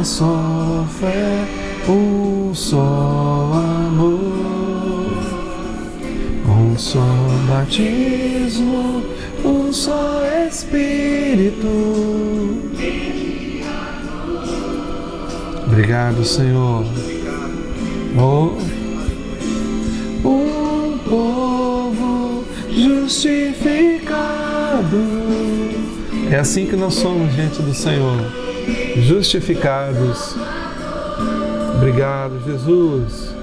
uma só fé, um só amor, um só batismo, um só Espírito. Obrigado, Senhor. Oh, um povo justificado. É assim que nós somos diante do Senhor, justificados. Obrigado, Jesus,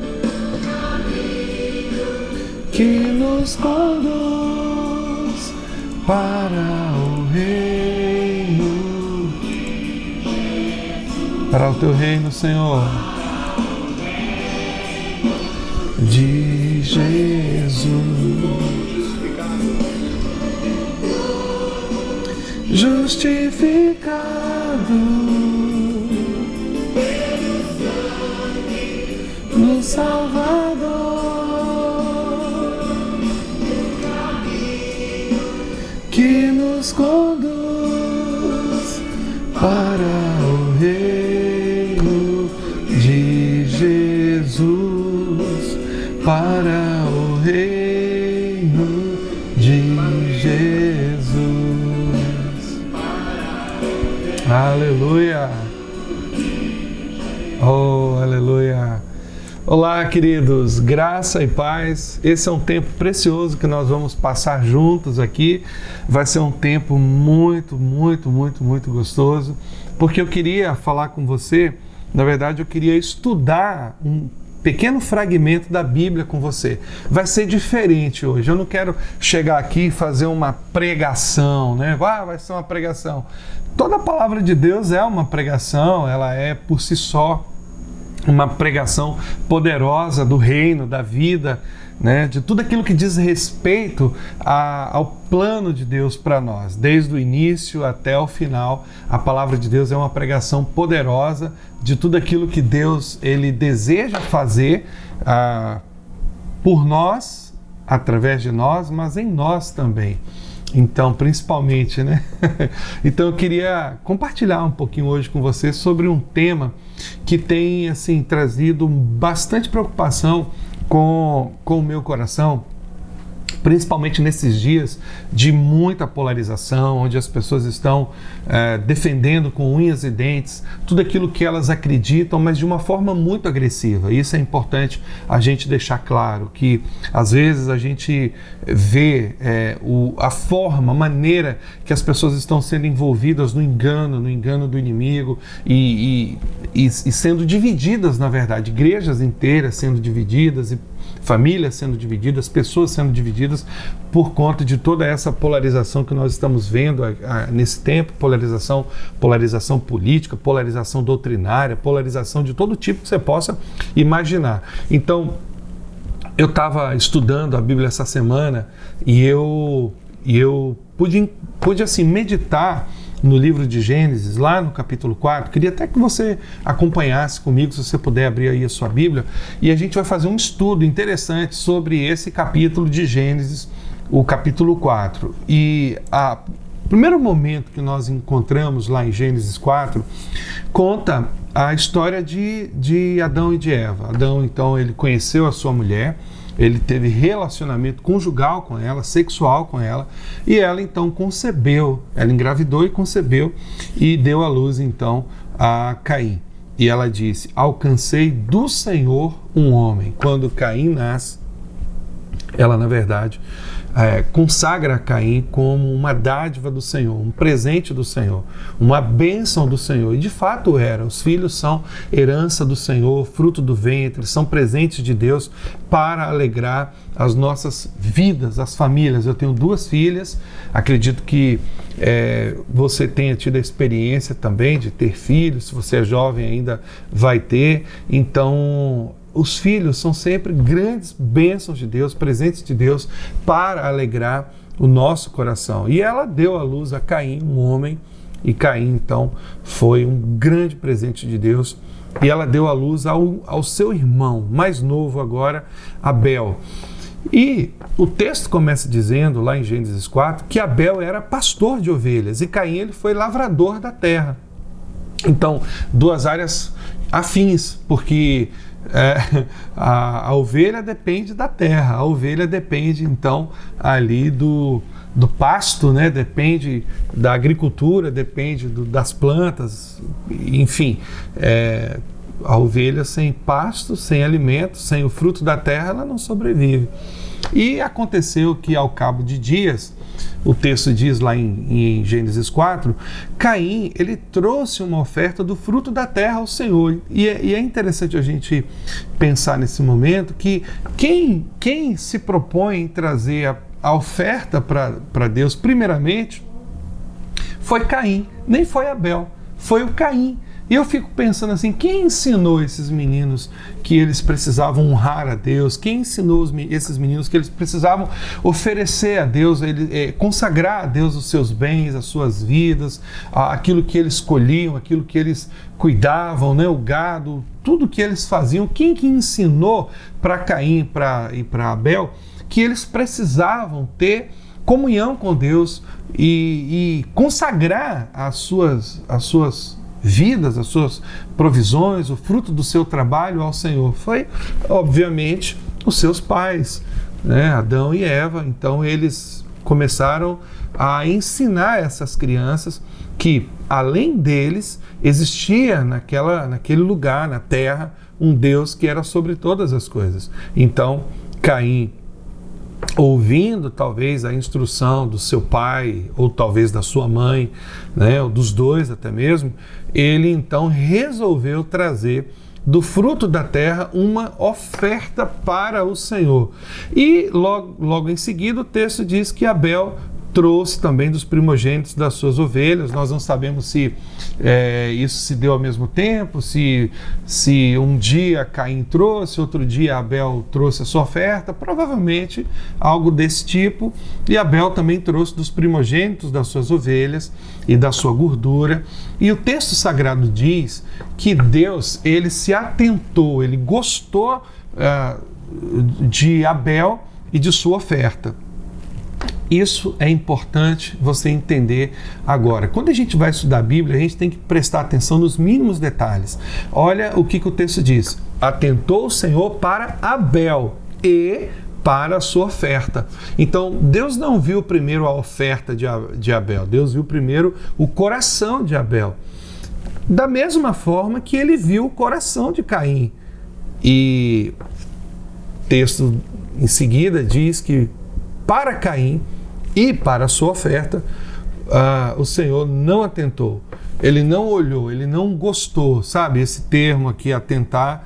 que nos conduz para o reino, para o teu reino, Senhor, de Jesus. Justificado no Salvador, que nos conduz para o reino de Jesus, para o reino de Jesus. Aleluia! Oh, aleluia! Olá, queridos, graça e paz. Esse é um tempo precioso que nós vamos passar juntos aqui. Vai ser um tempo muito gostoso, porque eu queria falar com você. Na verdade, eu queria estudar um pequeno fragmento da Bíblia com você. Vai ser diferente hoje. Eu não quero chegar aqui e fazer uma pregação, né? Vai ser uma pregação. Toda a palavra de Deus é uma pregação, ela é por si só uma pregação poderosa do reino, da vida, né? De tudo aquilo que diz respeito ao plano de Deus para nós. Desde o início até o final, a palavra de Deus é uma pregação poderosa de tudo aquilo que Deus ele deseja fazer por nós, através de nós, mas em nós também. Então, principalmente, né? Então, eu queria compartilhar um pouquinho hoje com você sobre um tema que tem, assim, trazido bastante preocupação com o meu coração, principalmente nesses dias de muita polarização, onde as pessoas estão defendendo com unhas e dentes tudo aquilo que elas acreditam, mas de uma forma muito agressiva. Isso é importante a gente deixar claro, que às vezes a gente vê a forma, a maneira que as pessoas estão sendo envolvidas no engano do inimigo e sendo divididas, na verdade, igrejas inteiras sendo divididas e famílias sendo divididas, pessoas sendo divididas por conta de toda essa polarização que nós estamos vendo nesse tempo, polarização política, polarização doutrinária, polarização de todo tipo que você possa imaginar. Então, eu estava estudando a Bíblia essa semana e eu pude assim, meditar no livro de Gênesis, lá no capítulo 4, queria até que você acompanhasse comigo, se você puder abrir aí a sua Bíblia, e a gente vai fazer um estudo interessante sobre esse capítulo de Gênesis, o capítulo 4. E o primeiro momento que nós encontramos lá em Gênesis 4, conta a história de Adão e de Eva. Adão, então, ele conheceu a sua mulher, ele teve relacionamento conjugal com ela, sexual com ela, e ela então concebeu, ela engravidou e concebeu e deu à luz então a Caim. E ela disse: alcancei do Senhor um homem. Quando Caim nasce, ela na verdade consagra a Caim como uma dádiva do Senhor, um presente do Senhor, uma bênção do Senhor. E de fato era. Os filhos são herança do Senhor, fruto do ventre, são presentes de Deus para alegrar as nossas vidas, as famílias. Eu tenho 2 filhas, acredito que você tenha tido a experiência também de ter filhos, se você é jovem ainda vai ter. Então, os filhos são sempre grandes bênçãos de Deus, presentes de Deus para alegrar o nosso coração. E ela deu à luz a Caim, um homem, e Caim então foi um grande presente de Deus. E ela deu à luz ao seu irmão mais novo agora, Abel. E o texto começa dizendo, lá em Gênesis 4, que Abel era pastor de ovelhas e Caim ele foi lavrador da terra. Então, duas áreas afins, porque a ovelha depende da terra, a ovelha depende então ali do pasto, né? Depende da agricultura, depende das plantas, enfim. A ovelha sem pasto, sem alimento, sem o fruto da terra, ela não sobrevive. E aconteceu que ao cabo de dias, o texto diz lá em Gênesis 4, Caim, ele trouxe uma oferta do fruto da terra ao Senhor. E é interessante a gente pensar nesse momento que quem se propõe em trazer a oferta para Deus, primeiramente, foi Caim, nem foi Abel, foi o Caim. E eu fico pensando assim, quem ensinou esses meninos que eles precisavam honrar a Deus? Quem ensinou esses meninos que eles precisavam oferecer a Deus, consagrar a Deus os seus bens, as suas vidas, aquilo que eles colhiam, aquilo que eles cuidavam, né? O gado, tudo que eles faziam? Quem que ensinou para Caim e para Abel que eles precisavam ter comunhão com Deus e consagrar as suas vidas, as suas provisões, o fruto do seu trabalho ao Senhor? Foi, obviamente, os seus pais, né? Adão e Eva. Então eles começaram a ensinar essas crianças que, além deles, existia naquele lugar, na terra, um Deus que era sobre todas as coisas. Então, Caim, ouvindo talvez a instrução do seu pai, ou talvez da sua mãe, né, ou dos dois até mesmo, ele então resolveu trazer do fruto da terra uma oferta para o Senhor. E logo em seguida o texto diz que Abel trouxe também dos primogênitos das suas ovelhas. Nós não sabemos se isso se deu ao mesmo tempo, se um dia Caim trouxe, outro dia Abel trouxe a sua oferta, provavelmente algo desse tipo. E Abel também trouxe dos primogênitos das suas ovelhas e da sua gordura. E o texto sagrado diz que Deus, ele se atentou, ele gostou de Abel e de sua oferta. Isso é importante você entender agora. Quando a gente vai estudar a Bíblia, a gente tem que prestar atenção nos mínimos detalhes. Olha o que o texto diz. Atentou o Senhor para Abel e para a sua oferta. Então, Deus não viu primeiro a oferta de Abel. Deus viu primeiro o coração de Abel. Da mesma forma que ele viu o coração de Caim. E o texto em seguida diz que para Caim e para a sua oferta, o Senhor não atentou. Ele não olhou, ele não gostou, sabe? Esse termo aqui, atentar,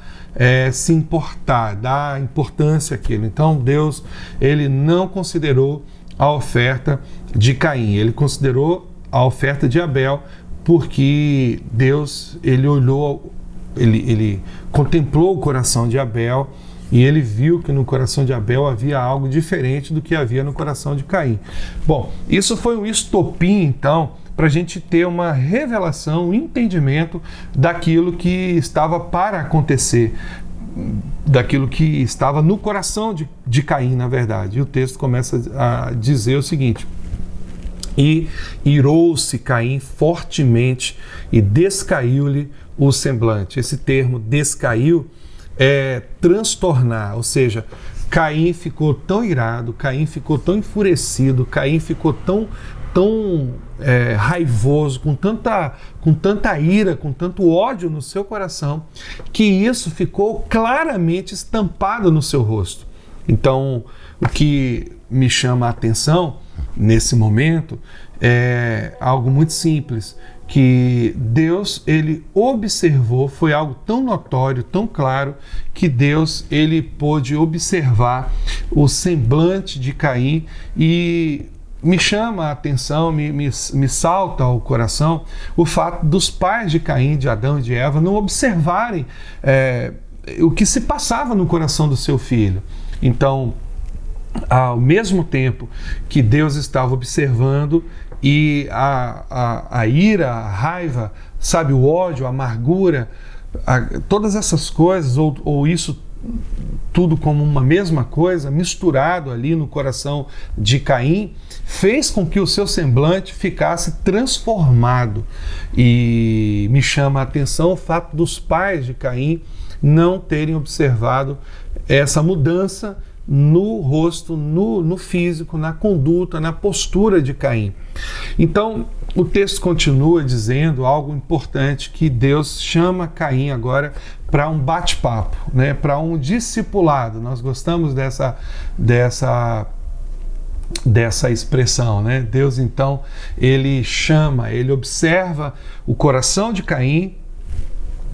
se importar, dar importância àquilo. Então, Deus, ele não considerou a oferta de Caim, ele considerou a oferta de Abel, porque Deus, ele olhou, ele contemplou o coração de Abel, e ele viu que no coração de Abel havia algo diferente do que havia no coração de Caim. Bom, isso foi um estopim, então, para a gente ter uma revelação, um entendimento daquilo que estava para acontecer, daquilo que estava no coração de Caim, na verdade. E o texto começa a dizer o seguinte: e irou-se Caim fortemente e descaiu-lhe o semblante. Esse termo descaiu é transtornar, ou seja, Caim ficou tão irado, Caim ficou tão enfurecido, Caim ficou tão raivoso, com tanta ira, com tanto ódio no seu coração, que isso ficou claramente estampado no seu rosto. Então, o que me chama a atenção nesse momento é algo muito simples, que Deus, ele observou, foi algo tão notório, tão claro, que Deus, ele pôde observar o semblante de Caim. E me chama a atenção, me salta ao coração o fato dos pais de Caim, de Adão e de Eva, não observarem o que se passava no coração do seu filho. Então, ao mesmo tempo que Deus estava observando, e a ira, a raiva, sabe, o ódio, a amargura, todas essas coisas, ou isso tudo como uma mesma coisa, misturado ali no coração de Caim, fez com que o seu semblante ficasse transformado. E me chama a atenção o fato dos pais de Caim não terem observado essa mudança no rosto, no físico, na conduta, na postura de Caim. Então, o texto continua dizendo algo importante, que Deus chama Caim agora para um bate-papo, né? Para um discipulado. Nós gostamos dessa expressão, né? Deus, então, ele chama, ele observa o coração de Caim,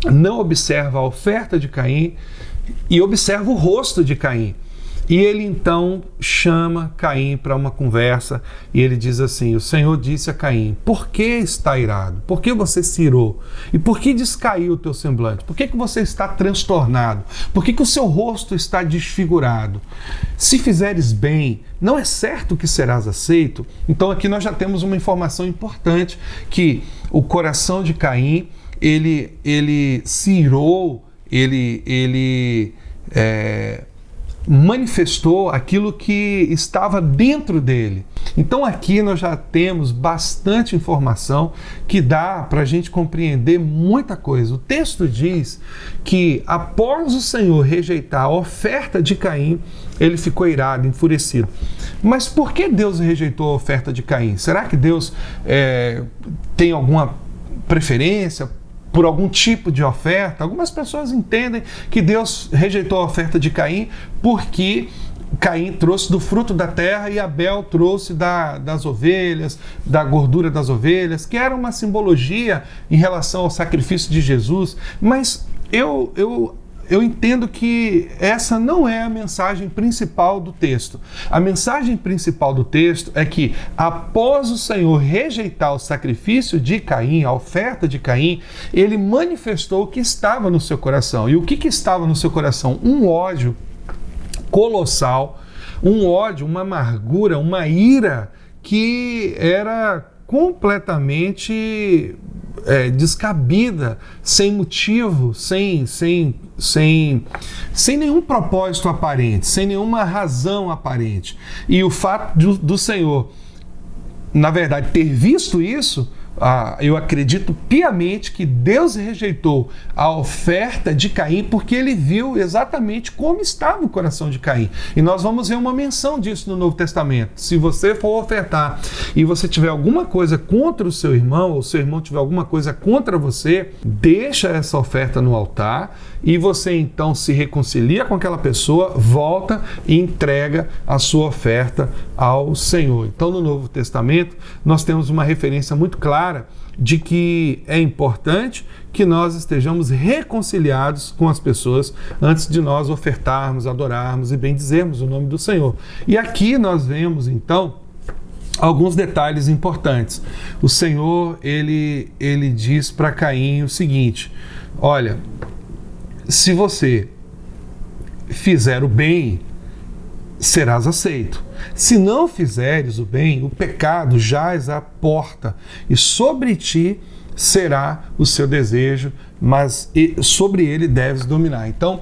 não observa a oferta de Caim e observa o rosto de Caim. E ele então chama Caim para uma conversa e ele diz assim: o Senhor disse a Caim, por que está irado? Por que você se irou? E por que descaiu o teu semblante? Por que você está transtornado? Por que o seu rosto está desfigurado? Se fizeres bem, não é certo que serás aceito? Então aqui nós já temos uma informação importante, que o coração de Caim, ele se irou, ele manifestou aquilo que estava dentro dele. Então aqui nós já temos bastante informação que dá para a gente compreender muita coisa. O texto diz que após o Senhor rejeitar a oferta de Caim, ele ficou irado, enfurecido. Mas por que Deus rejeitou a oferta de Caim? Será que Deus tem alguma preferência por algum tipo de oferta? Algumas pessoas entendem que Deus rejeitou a oferta de Caim porque Caim trouxe do fruto da terra e Abel trouxe das ovelhas, da gordura das ovelhas, que era uma simbologia em relação ao sacrifício de Jesus. Mas eu entendo que essa não é a mensagem principal do texto. A mensagem principal do texto é que, após o Senhor rejeitar o sacrifício de Caim, a oferta de Caim, ele manifestou o que estava no seu coração. E o que estava no seu coração? Um ódio colossal, um ódio, uma amargura, uma ira que era completamente descabida, sem motivo, sem nenhum propósito aparente, sem nenhuma razão aparente. E o fato do Senhor, na verdade, ter visto isso, eu acredito piamente que Deus rejeitou a oferta de Caim porque ele viu exatamente como estava o coração de Caim. E nós vamos ver uma menção disso no Novo Testamento. Se você for ofertar e você tiver alguma coisa contra o seu irmão, ou o seu irmão tiver alguma coisa contra você, deixa essa oferta no altar e você então se reconcilia com aquela pessoa, volta e entrega a sua oferta ao Senhor. Então, no Novo Testamento, nós temos uma referência muito clara de que é importante que nós estejamos reconciliados com as pessoas antes de nós ofertarmos, adorarmos e bendizermos o nome do Senhor. E aqui nós vemos, então, alguns detalhes importantes. O Senhor, ele diz para Caim o seguinte: olha, se você fizer o bem, serás aceito. Se não fizeres o bem, o pecado jaz à porta, e sobre ti será o seu desejo, mas sobre ele deves dominar. Então,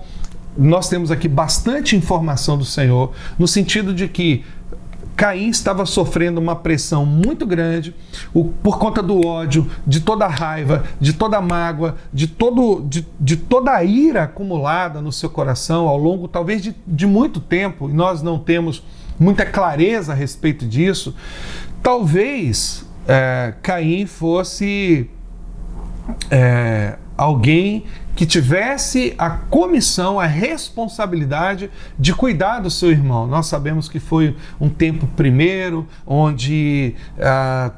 nós temos aqui bastante informação do Senhor, no sentido de que Caim estava sofrendo uma pressão muito grande por conta do ódio, de toda a raiva, de toda a mágoa, de toda a ira acumulada no seu coração ao longo, talvez, de muito tempo, e nós não temos muita clareza a respeito disso. Talvez Caim fosse alguém que tivesse a comissão, a responsabilidade de cuidar do seu irmão. Nós sabemos que foi um tempo primeiro, onde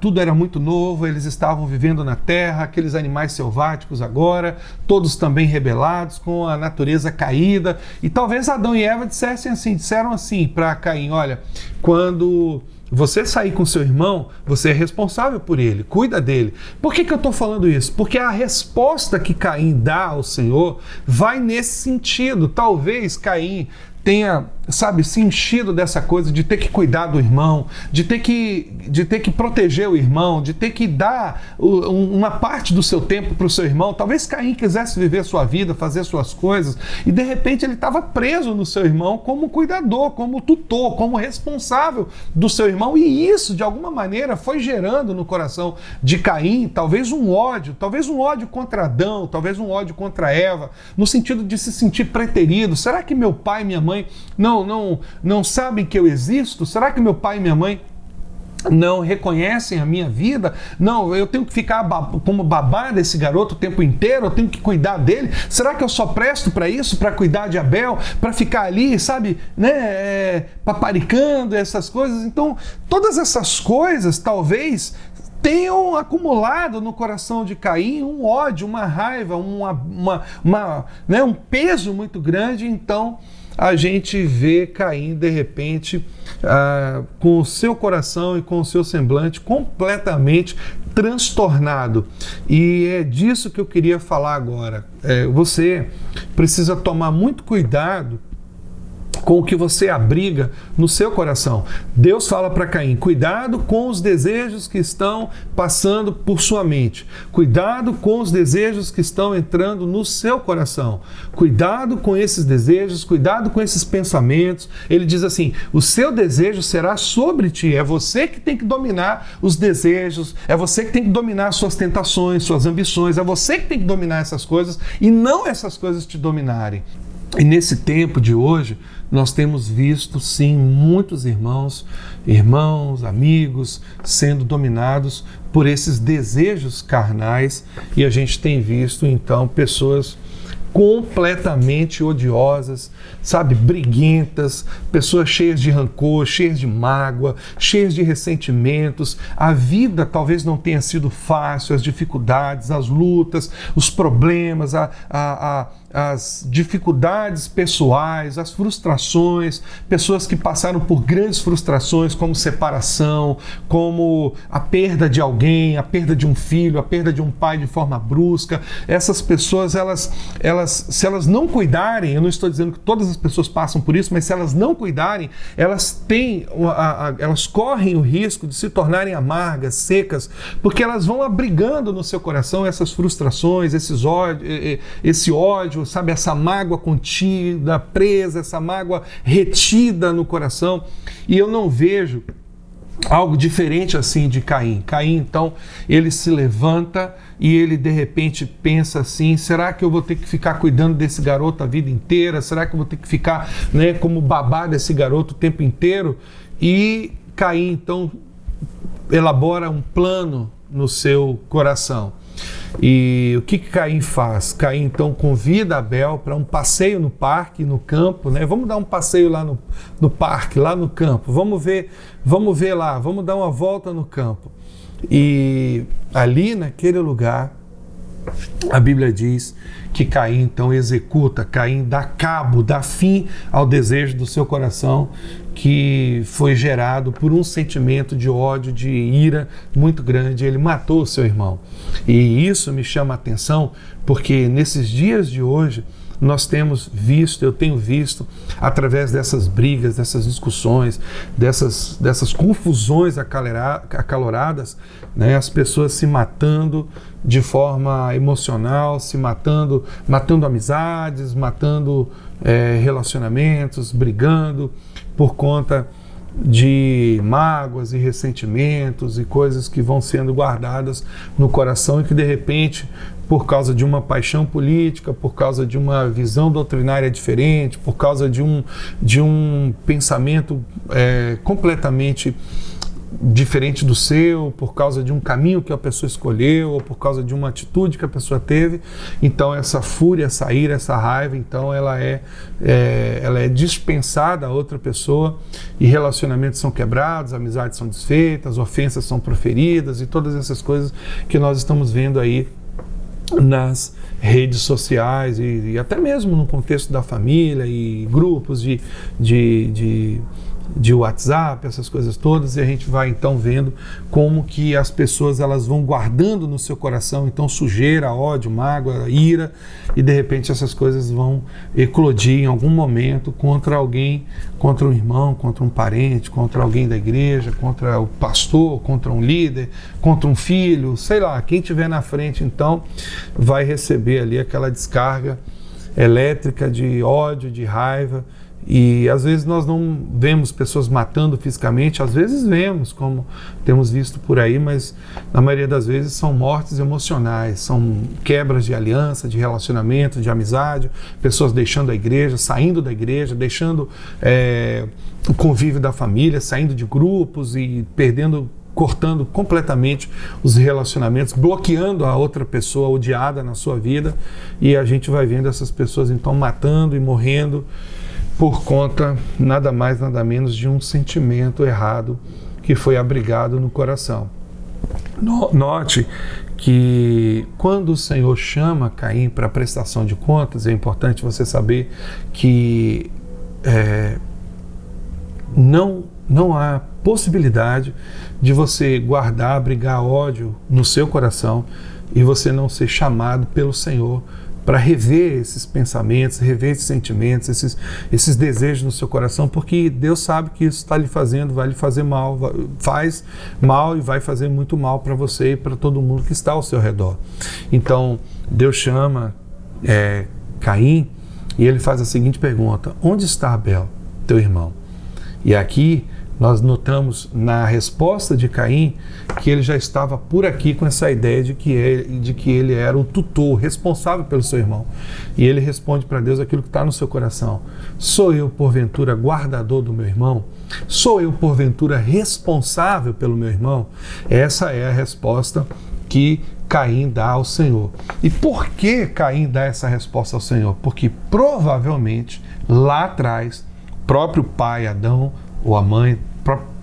tudo era muito novo, eles estavam vivendo na terra, aqueles animais selváticos agora, todos também rebelados, com a natureza caída. E talvez Adão e Eva disseram assim para Caim: olha, quando você sair com seu irmão, você é responsável por ele, cuida dele. Por que eu estou falando isso? Porque a resposta que Caim dá ao Senhor vai nesse sentido. Talvez Caim tenha sabe, se enchido dessa coisa de ter que cuidar do irmão, de ter que proteger o irmão, de ter que dar uma parte do seu tempo para o seu irmão. Talvez Caim quisesse viver sua vida, fazer suas coisas, e de repente ele estava preso no seu irmão como cuidador, como tutor, como responsável do seu irmão, e isso de alguma maneira foi gerando no coração de Caim talvez um ódio contra Adão, talvez um ódio contra Eva, no sentido de se sentir preterido. Será que meu pai e minha mãe não sabem que eu existo? Será que meu pai e minha mãe não reconhecem a minha vida? Não, eu tenho que ficar como babá desse garoto o tempo inteiro, eu tenho que cuidar dele. Será que eu só presto para isso, para cuidar de Abel, para ficar ali, sabe, né, paparicando essas coisas? Então, todas essas coisas talvez tenham acumulado no coração de Caim um ódio, uma raiva, um peso muito grande. Então a gente vê Caim de repente com o seu coração e com o seu semblante completamente transtornado. E é disso que eu queria falar agora. Você precisa tomar muito cuidado com o que você abriga no seu coração. Deus fala para Caim: cuidado com os desejos que estão passando por sua mente. Cuidado com os desejos que estão entrando no seu coração. Cuidado com esses desejos, cuidado com esses pensamentos. Ele diz assim: o seu desejo será sobre ti. É você que tem que dominar os desejos, é você que tem que dominar suas tentações, suas ambições, é você que tem que dominar essas coisas e não essas coisas te dominarem. E nesse tempo de hoje, nós temos visto, sim, muitos irmãos, amigos, sendo dominados por esses desejos carnais, e a gente tem visto, então, pessoas completamente odiosas, sabe, briguentas, pessoas cheias de rancor, cheias de mágoa, cheias de ressentimentos. A vida talvez não tenha sido fácil, as dificuldades, as lutas, os problemas, as dificuldades pessoais, as frustrações, pessoas que passaram por grandes frustrações como separação, como a perda de alguém, a perda de um filho, a perda de um pai de forma brusca. Essas pessoas, se elas não cuidarem, eu não estou dizendo que todas as pessoas passam por isso, mas se elas não cuidarem, elas correm o risco de se tornarem amargas, secas, porque elas vão abrigando no seu coração essas frustrações, esse ódio, sabe, essa mágoa contida, presa, essa mágoa retida no coração. E eu não vejo algo diferente assim de Caim. Caim, então, ele se levanta e ele de repente pensa assim: será que eu vou ter que ficar cuidando desse garoto a vida inteira? Será que eu vou ter que ficar, né, como babá desse garoto o tempo inteiro? E Caim, então, elabora um plano no seu coração. E o que Caim faz? Caim então convida Abel para um passeio no parque, no campo, né? Vamos dar um passeio lá no parque, lá no campo. Vamos ver lá, vamos dar uma volta no campo. E ali naquele lugar, a Bíblia diz que Caim então executa, Caim dá cabo, dá fim ao desejo do seu coração, que foi gerado por um sentimento de ódio, de ira muito grande. Ele matou o seu irmão. E isso me chama a atenção, porque nesses dias de hoje nós temos visto, eu tenho visto, através dessas brigas, dessas discussões, dessas confusões acaloradas, né, as pessoas se matando de forma emocional, se matando amizades, matando relacionamentos, brigando por conta de mágoas e ressentimentos e coisas que vão sendo guardadas no coração e que de repente, por causa de uma paixão política, por causa de uma visão doutrinária diferente, por causa de um pensamento completamente diferente do seu, por causa de um caminho que a pessoa escolheu, ou por causa de uma atitude que a pessoa teve, então essa fúria, essa ira, essa raiva, então ela é dispensada a outra pessoa, e relacionamentos são quebrados, amizades são desfeitas, ofensas são proferidas, e todas essas coisas que nós estamos vendo aí nas redes sociais e até mesmo no contexto da família e grupos de de WhatsApp, essas coisas todas, e a gente vai então vendo como que as pessoas elas vão guardando no seu coração então sujeira, ódio, mágoa, ira, e de repente essas coisas vão eclodir em algum momento contra alguém, contra um irmão, contra um parente, contra alguém da igreja, contra o pastor, contra um líder, contra um filho, sei lá, quem tiver na frente então vai receber ali aquela descarga elétrica de ódio, de raiva. E às vezes nós não vemos pessoas matando fisicamente, às vezes vemos, como temos visto por aí, mas na maioria das vezes são mortes emocionais, são quebras de aliança, de relacionamento, de amizade, pessoas deixando a igreja, saindo da igreja, deixando o convívio da família, saindo de grupos e cortando completamente os relacionamentos, bloqueando a outra pessoa odiada na sua vida, e a gente vai vendo essas pessoas então matando e morrendo por conta, nada mais, nada menos, de um sentimento errado que foi abrigado no coração. Note que quando o Senhor chama Caim para a prestação de contas, é importante você saber que não há possibilidade de você guardar, abrigar ódio no seu coração e você não ser chamado pelo Senhor para rever esses pensamentos, rever esses sentimentos, esses desejos no seu coração, porque Deus sabe que isso está lhe fazendo, vai lhe fazer mal, faz mal e vai fazer muito mal para você e para todo mundo que está ao seu redor. Então, Deus chama Caim e ele faz a seguinte pergunta: onde está Abel, teu irmão? E aqui nós notamos na resposta de Caim que ele já estava por aqui com essa ideia de que ele era o tutor, responsável pelo seu irmão. E ele responde para Deus aquilo que está no seu coração: sou eu porventura guardador do meu irmão? Sou eu porventura responsável pelo meu irmão? Essa é a resposta que Caim dá ao Senhor. E por que Caim dá essa resposta ao Senhor? Porque provavelmente lá atrás, próprio pai Adão ou a mãe,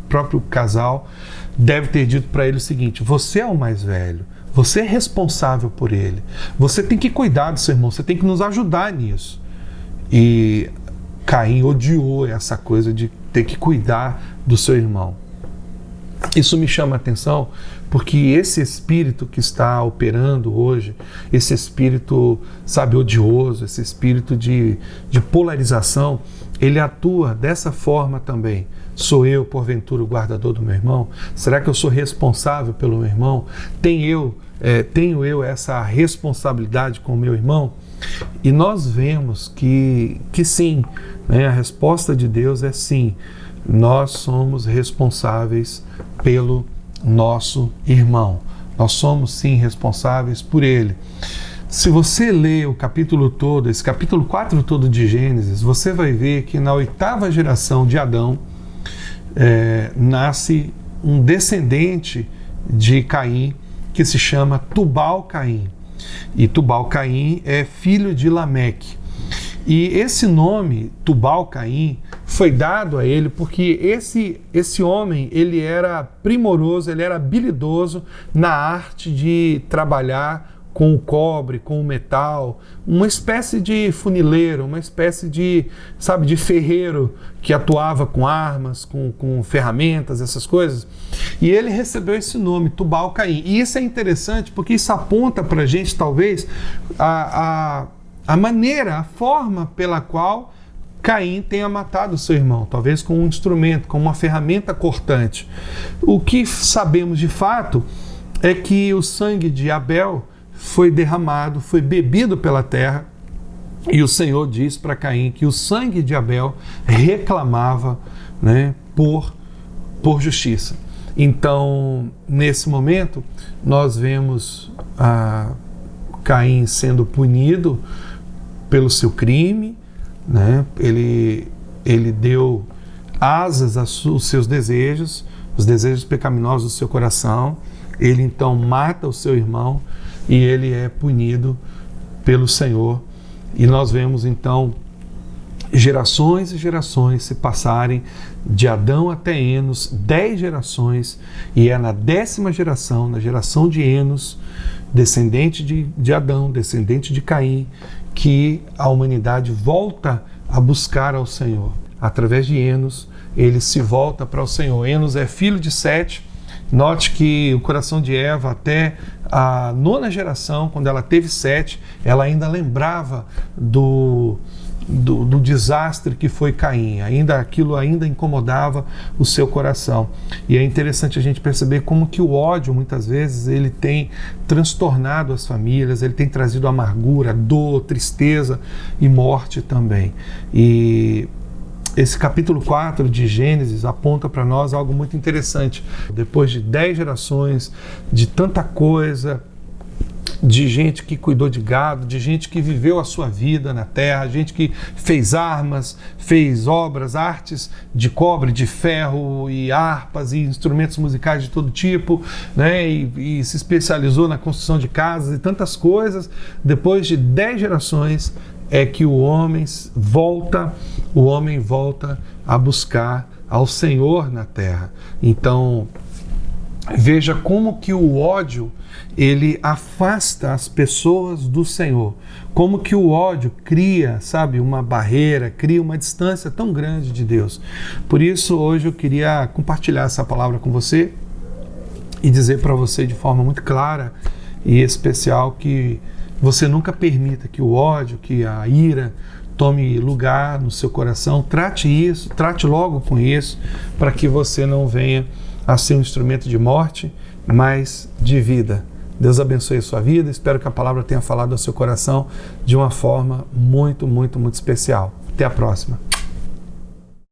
próprio casal, deve ter dito para ele o seguinte: você é o mais velho, você é responsável por ele, você tem que cuidar do seu irmão, você tem que nos ajudar nisso. E Caim odiou essa coisa de ter que cuidar do seu irmão. Isso me chama a atenção porque esse espírito que está operando hoje, esse espírito, odioso, esse espírito de polarização, ele atua dessa forma também. Sou eu, porventura, o guardador do meu irmão? Será que eu sou responsável pelo meu irmão? Tenho eu essa responsabilidade com o meu irmão? E nós vemos que sim, né? A resposta de Deus é sim. Nós somos responsáveis pelo nosso irmão. Nós somos sim responsáveis por ele. Se você ler o capítulo todo, esse capítulo 4 todo de Gênesis, você vai ver que na 8ª geração de Adão nasce um descendente de Caim que se chama Tubal-Caim. E Tubal-Caim é filho de Lameque. E esse nome, Tubal-Caim, foi dado a ele porque esse homem, ele era primoroso, ele era habilidoso na arte de trabalhar com o cobre, com o metal, uma espécie de funileiro, uma espécie de ferreiro que atuava com armas, com ferramentas, essas coisas. E ele recebeu esse nome, Tubal-Caim. E isso é interessante porque isso aponta para a gente, talvez, a maneira, a forma pela qual Caim tenha matado o seu irmão, talvez com um instrumento, com uma ferramenta cortante. O que sabemos de fato é que o sangue de Abel foi derramado, foi bebido pela terra, e o Senhor diz para Caim que o sangue de Abel reclamava, né, por justiça. Então, nesse momento, nós vemos Caim sendo punido pelo seu crime, né? Ele deu asas aos seus desejos, os desejos pecaminosos do seu coração. Ele então mata o seu irmão e ele é punido pelo Senhor. E nós vemos então gerações e gerações se passarem de Adão até Enos, 10 gerações, e é na 10ª geração, na geração de Enos, descendente de Adão, descendente de Caim, que a humanidade volta a buscar ao Senhor. Através de Enos, ele se volta para o Senhor. Enos é filho de Sete. Note que o coração de Eva, até a 9ª geração, quando ela teve Sete, ela ainda lembrava do desastre que foi Caim. Aquilo ainda incomodava o seu coração. E é interessante a gente perceber como que o ódio, muitas vezes, ele tem transtornado as famílias, ele tem trazido amargura, dor, tristeza e morte também. E esse capítulo 4 de Gênesis aponta para nós algo muito interessante. Depois de 10 gerações, de tanta coisa, de gente que cuidou de gado, de gente que viveu a sua vida na terra, gente que fez armas, fez obras, artes de cobre, de ferro e harpas e instrumentos musicais de todo tipo, né? E se especializou na construção de casas e tantas coisas. Depois de 10 gerações é que o homem volta a buscar ao Senhor na terra. Então, veja como que o ódio ele afasta as pessoas do Senhor. Como que o ódio cria, uma barreira, cria uma distância tão grande de Deus. Por isso, hoje eu queria compartilhar essa palavra com você e dizer para você de forma muito clara e especial que você nunca permita que o ódio, que a ira tome lugar no seu coração. Trate logo com isso, para que você não venha a ser um instrumento de morte, mas de vida. Deus abençoe a sua vida. Espero que a palavra tenha falado ao seu coração de uma forma muito, muito, muito especial. Até a próxima.